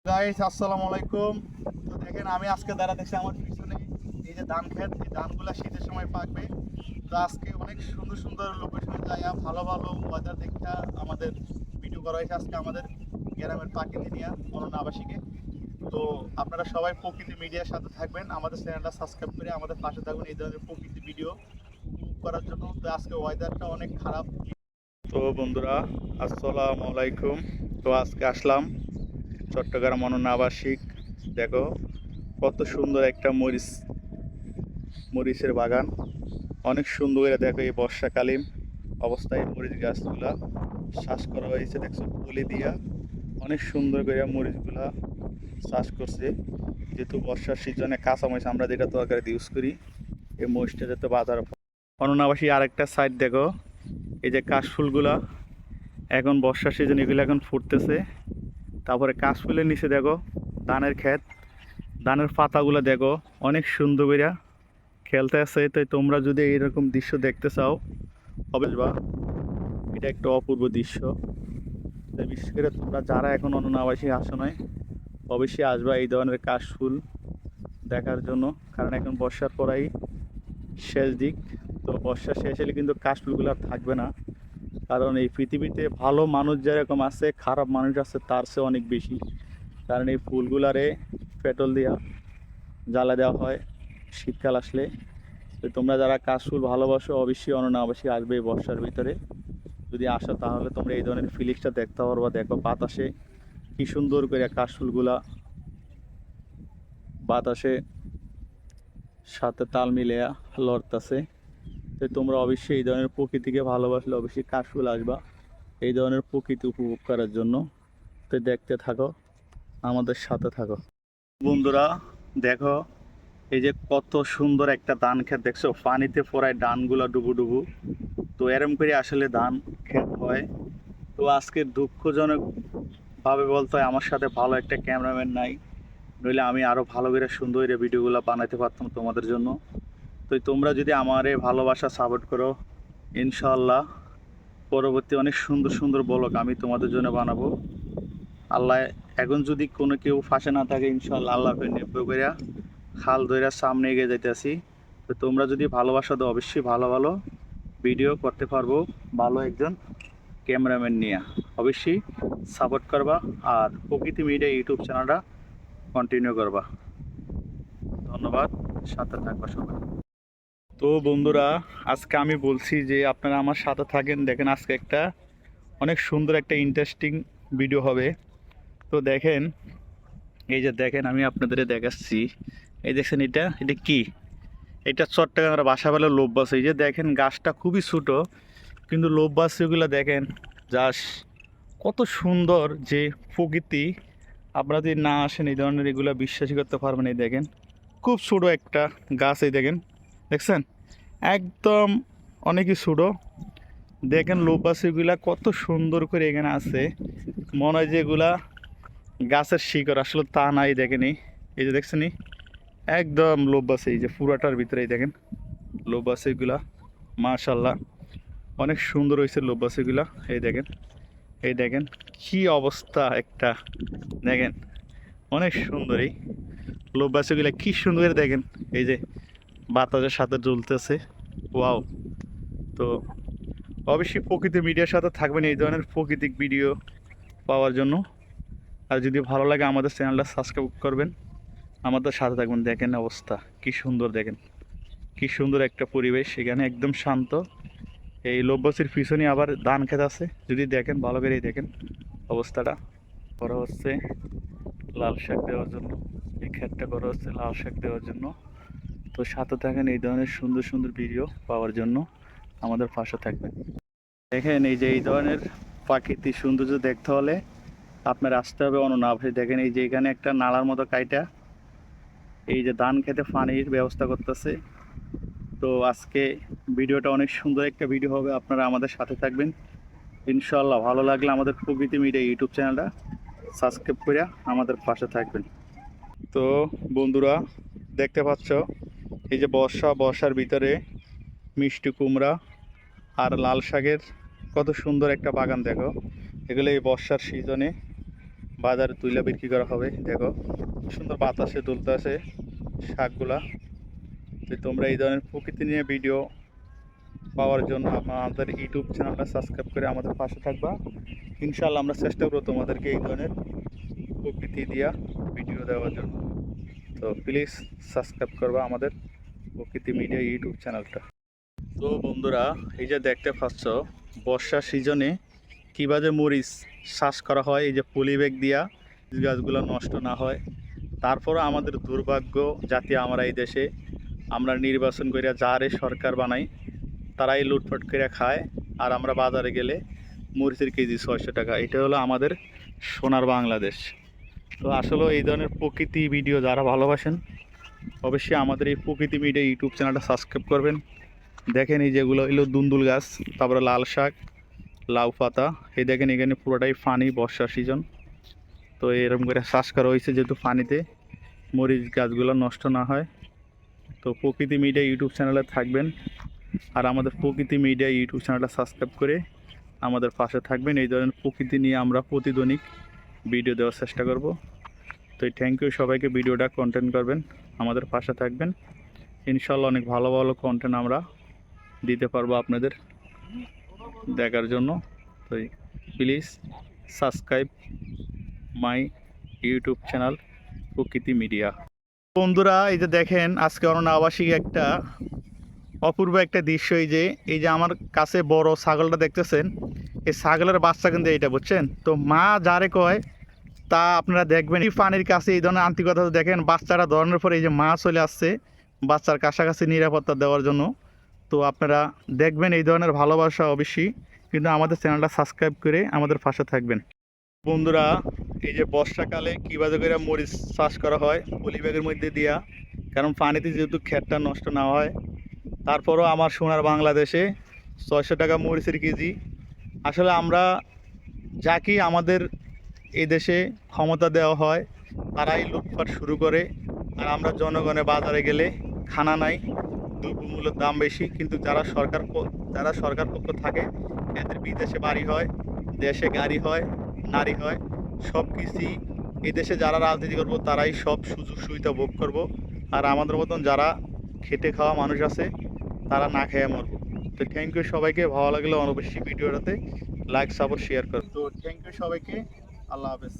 Guys আসসালামু আলাইকুম। তো দেখেন আমি আজকে দাঁড়া দেখছি আমার পিছনে এই যে ধান ক্ষেত, এই ধানগুলো শীতের সময় পাকবে। তো আজকে অনেক সুন্দর সুন্দর লোকেশনে যাইয়া ভালো ভালো ওয়েদার দেখা আমাদের ভিডিও করা হয়েছে আজকে আমাদের গ্রামের প্রাকৃতিক নিয়ে অনন্য আবাসিকে। তো আপনারা সবাই প্রকৃতি মিডিয়ার সাথে থাকবেন, আমাদের চ্যানেলটা সাবস্ক্রাইব করে আমাদের পাশে থাকবেন এই ধরনের প্রকৃতি ভিডিও উপভোগ করার জন্য। তো আজকে ওয়েদারটা অনেক খারাপ। তো বন্ধুরা আসসালামু আলাইকুম। তো আজকে আসলাম চট্টগ্রাম অনন্য আবাসিক। দেখো কত সুন্দর একটা মরিচের বাগান, অনেক সুন্দর করে দেখো এই বর্ষাকালীন অবস্থায় মরিচ গাছগুলা চাষ করা হয়েছে। দেখছো পুলি দিয়া অনেক সুন্দর করে মরিচগুলা চাষ করছে। যেহেতু বর্ষার সিজনে কাঁচা মরিচ আমরা যেটা তরকারিতে ইউজ করি, এই মরিচটা যাতে বাজার অনন্য আবাসিক। আরেকটা সাইড দেখো এই যে কাশফুলগুলা, এখন বর্ষার সিজন এগুলো এখন ফুটতেছে। তারপরে কাশফুলের নিচে দেখো ধানের ক্ষেত, ধানের পাতাগুলো দেখো অনেক সুন্দর করে খেলতে আছে। তাই তোমরা যদি এইরকম দৃশ্য দেখতে চাও হবে বা এটা একটা অপূর্ব দৃশ্য। তাই বিশেষ করে তোমরা যারা এখন অনন্য আবাসিক আসো নয়, অবশ্যই আসবা এই ধরনের কাশফুল দেখার জন্য। কারণ এখন বর্ষার পরাই শেষ দিক। তো বর্ষা শেষ হলে কিন্তু কাশফুলগুলো আর থাকবে না। কারণ এই পৃথিবীতে ভালো মানুষ যেরকম আছে, খারাপ মানুষ আছে তার চেয়ে অনেক বেশি। কারণ এই ফুলগুলারে পেট্রোল দিয়া জ্বালা দেওয়া হয় শীতকাল আসলে। তো তোমরা যারা কাশফুল ভালোবাসো অবশ্যই অনন্য আবাসিক আসবে এই বর্ষার ভিতরে। যদি আসো তাহলে তোমরা এই ধরনের ফিলিংসটা দেখতে পারবা। দেখো বাতাসে কি সুন্দর করে কাশফুলগুলা বাতাসে সাথে তাল মিলিয়ে লড়তাছে। তো তোমরা অবশ্যই এই ধরনের প্রকৃতিকে ভালোবাসলে অবশ্যই কাশফুল আসবা এই ধরনের প্রকৃতি উপভোগ করার জন্য। তো দেখতে থাকো, আমাদের সাথে থাকো বন্ধুরা। দেখো এই যে কত সুন্দর একটা ধান ক্ষেত, দেখছো পানিতে পড়ায় ধানগুলা ডুবু ডুবু। তো এরম করে আসলে ধান ক্ষেত হয়। তো আজকে দুঃখজনক ভাবে বলতে হয় আমার সাথে ভালো একটা ক্যামেরাম্যান নাই, নইলে আমি আরো ভালো করে সুন্দর করে ভিডিওগুলো বানাতে পারতাম তোমাদের জন্য। তো তোমরা যদি আমারে ভালোবাসা সাপোর্ট করো, ইনশাআল্লাহ পরবর্তী অনেক সুন্দর সুন্দর ব্লগ আমি তোমাদের জন্য বানাবো। আল্লাহ এখন যদি কোনো কেউ ফাঁসে না থাকে, ইনশাআল্লাহ আল্লাহ নির্ভর করিয়া খাল ধইরা সামনে এগিয়ে যাইতেছি। তো তোমরা যদি ভালোবাসা দাও অবশ্যই ভালো ভালো ভিডিও করতে পারবো ভালো একজন ক্যামেরাম্যান নিয়ে। অবশ্যই সাপোর্ট করবা আর প্রকৃতি মিডিয়া ইউটিউব চ্যানেলটা কন্টিনিউ করবা। ধন্যবাদ, সাথে থাকবা সবাই। তো বন্ধুরা আজকে আমি বলছি যে আপনারা আমার সাথে থাকেন। দেখেন আজকে একটা অনেক সুন্দর একটা ইন্টারেস্টিং ভিডিও হবে। তো দেখেন এই যে দেখেন আমি আপনাদের দেখাচ্ছি। এই দেখছেন এটা এটা কি, এটা চট্টগ্রামের বাসা বলে লোব্বাস। এই যে দেখেন গাছটা খুবই ছোট, কিন্তু লোব্বাসীগুলো দেখেন যাস কত সুন্দর যে প্রকৃতি। আপনারা যদি না আসেন এই ধরনের এগুলো বিশ্বাসই করতে পারবেন। এই দেখেন খুব ছোট একটা গাছ, এই দেখেন দেখছেন একদম অনেকই ছোটো। দেখেন লোব্বাসীগুলা কত সুন্দর করে এখানে আছে, মনে হয় যে এগুলা গাছের শিকড়, আসলে তা নাই। দেখেনি এই যে দেখছেন একদম লোব্বাসী, এই যে পুরাটার ভিতরে এই দেখেন লোব্বাসীগুলা মাশাল্লাহ অনেক সুন্দর হয়েছে লোব্বাসীগুলা। এই দেখেন এই দেখেন কি অবস্থা একটা, দেখেন অনেক সুন্দর এই লোব্বাসীগুলা কি সুন্দর দেখেন। এই যে বাতাসের সাথে জ্বলতেছে, ওয়াও। তো অবশ্যই প্রকৃতি মিডিয়ার সাথে থাকবেন এই ধরনের প্রাকৃতিক ভিডিও পাওয়ার জন্য। আর যদি ভালো লাগে আমাদের চ্যানেলটা সাবস্ক্রাইব করবেন, আমাদের সাথে থাকবেন। দেখেন অবস্থা কি সুন্দর, দেখেন কি সুন্দর একটা পরিবেশ, এখানে একদম শান্ত। এই লব্বসির পিছনে আবার ধান ক্ষেত আছে, যদি দেখেন ভালো করে দেখেন অবস্থাটা। করা হচ্ছে লাল শাক দেওয়ার জন্য, এই ক্ষেতটা করা হচ্ছে লাল শাক দেওয়ার জন্য। তো সাথে থাকেন এই ধরনের সুন্দর সুন্দর ভিডিও পাওয়ার জন্য, আমাদের পাশে থাকবেন। দেখেন এই যে এই ধরনের প্রাকৃতিক সৌন্দর্য দেখতে হলে আপনার আসতে হবে অনন্য আবাসিক। দেখেন এই যে এখানে একটা নালার মতো কাইটা এই যে ধান খেতে পানির ব্যবস্থা করতেছে। তো আজকে ভিডিওটা অনেক সুন্দর একটা ভিডিও হবে, আপনারা আমাদের সাথে থাকবেন ইনশাআল্লাহ। ভালো লাগলে আমাদের প্রকৃতি মিডিয়া ইউটিউব চ্যানেলটা সাবস্ক্রাইব করে আমাদের পাশে থাকবেন। তো বন্ধুরা দেখতে পাচ্ছ এই যে বর্ষার ভিতরে মিষ্টি কুমড়া আর লাল শাকের কত সুন্দর একটা বাগান। দেখো এগুলো এই বর্ষার সিজনে বাজারে তুইলা বিক্রি করা হবে। দেখো কি সুন্দর বাতাসে দুলতে আছে শাকগুলা। তো তোমরা এই ধরনের প্রকৃতি নিয়ে ভিডিও পাওয়ার জন্য আমাদের ইউটিউব চ্যানেলটা সাবস্ক্রাইব করে আমাদের পাশে থাকবা। ইনশাআল্লাহ আমরা চেষ্টা করবো তোমাদেরকে এই ধরনের প্রকৃতি দিয়া ভিডিও দেওয়ার জন্য। তো প্লিজ সাবস্ক্রাইব করবা আমাদের প্রকৃতি মিডিয়া ইউটিউব চ্যানেলটা। তো বন্ধুরা, এই যে দেখতে পাচ্ছ বর্ষা সিজনে কীভাবে মরিচ চাষ করা হয়, এই যে পলি ব্যাগ দিয়া গাছগুলো নষ্ট না হয়। তারপরও আমাদের দুর্ভাগ্য যাতে আমরা এই দেশে আমরা নির্বাচন করিয়া যারে সরকার বানাই তারাই লুটপাট করে খায়, আর আমরা বাজারে গেলে মরিচের কেজি 600 টাকা। এটা হলো আমাদের সোনার বাংলাদেশ। তো আসলে এই ধরনের প্রকৃতি ভিডিও যারা ভালোবাসেন অবশ্যই আমাদের এই প্রকৃতি মিডিয়া ইউটিউব চ্যানেলটা সাবস্ক্রাইব করবেন। দেখেন এই যেগুলো হলো দুন্দুল গাছ, তারপরে লাল শাক, লাউ পাতা। এই দেখেন এখানে পুরোটাই পানি, বর্ষা সিজন। তো এরকম করে চাষ করা হয়েছে যেহেতু পানিতে মরিচ গাছগুলো নষ্ট না হয়। তো প্রকৃতি মিডিয়া ইউটিউব চ্যানেলে থাকবেন, আর আমাদের প্রকৃতি মিডিয়া ইউটিউব চ্যানেলটা সাবস্ক্রাইব করে আমাদের পাশে থাকবেন। এই ধরনের প্রকৃতি নিয়ে আমরা প্রতিদিনই ভিডিও দেওয়ার চেষ্টা করব। তো থ্যাংক ইউ সবাইকে, ভিডিওটা কন্টেন্ট করবেন, আমাদের পাশে থাকবেন। ইনশাল্লাহ অনেক ভালো ভালো কন্টেন্ট আমরা দিতে পারবো আপনাদের দেখার জন্য। তো please subscribe my YouTube channel প্রকৃতি মিডিয়া। বন্ধুরা, এই যে দেখেন আজকে অরণ্য আবাসিক একটা অপূর্ব একটা দৃশ্য। এই যে আমার কাছে বড় ছাগলটা দেখতেছেন, এই ছাগলের বাচ্চা কিন্তু এইটা, বুঝছেন? তো মা যারে কয় তা আপনারা দেখবেন এই পানির কাছে এই ধরনের আন্তরিকতা। দেখেন বাচ্চারা ধরানোর পরে এই যে মা চলে আসছে বাচ্চার কাছাকাছি নিরাপত্তা দেওয়ার জন্য। তো আপনারা দেখবেন এই ধরনের ভালোবাসা অবশ্যই, কিন্তু আমাদের চ্যানেলটা সাবস্ক্রাইব করে আমাদের পাশে থাকবেন। বন্ধুরা, এই যে বর্ষাকালে কীভাবে করে মরিচ চাষ করা হয় পলি ব্যাগের মধ্যে দিয়া, কারণ পানিতে যেহেতু ক্ষেতটা নষ্ট না হয়। তারপরও আমার সোনার বাংলাদেশে 600 টাকা মরিচের কেজি। আসলে আমরা যাকে আমাদের এই দেশে ক্ষমতা দেওয়া হয় তারাই লুটপাট শুরু করে, আর আমরা জনগণে বাজারে গেলে খানা নাই, দ্রব্যমূল্যের দাম বেশি। কিন্তু যারা সরকার পক্ষ থাকে এদের বিদেশে বাড়ি হয়, দেশে গাড়ি হয়, নারী হয়, সব কিছুই এই দেশে যারা রাজনীতি করবো তারাই সব সুযোগ সুবিধা ভোগ করব, আর আমাদের মতন যারা খেটে খাওয়া মানুষ আছে তারা না খেয়ে মরবো। তো থ্যাংক ইউ সবাইকে, ভালো লাগলে অবশ্যই ভিডিওটাতে লাইক সাপোর্ট শেয়ার করো। তো থ্যাংক ইউ সবাইকে, আল্লাহ হাফেজ।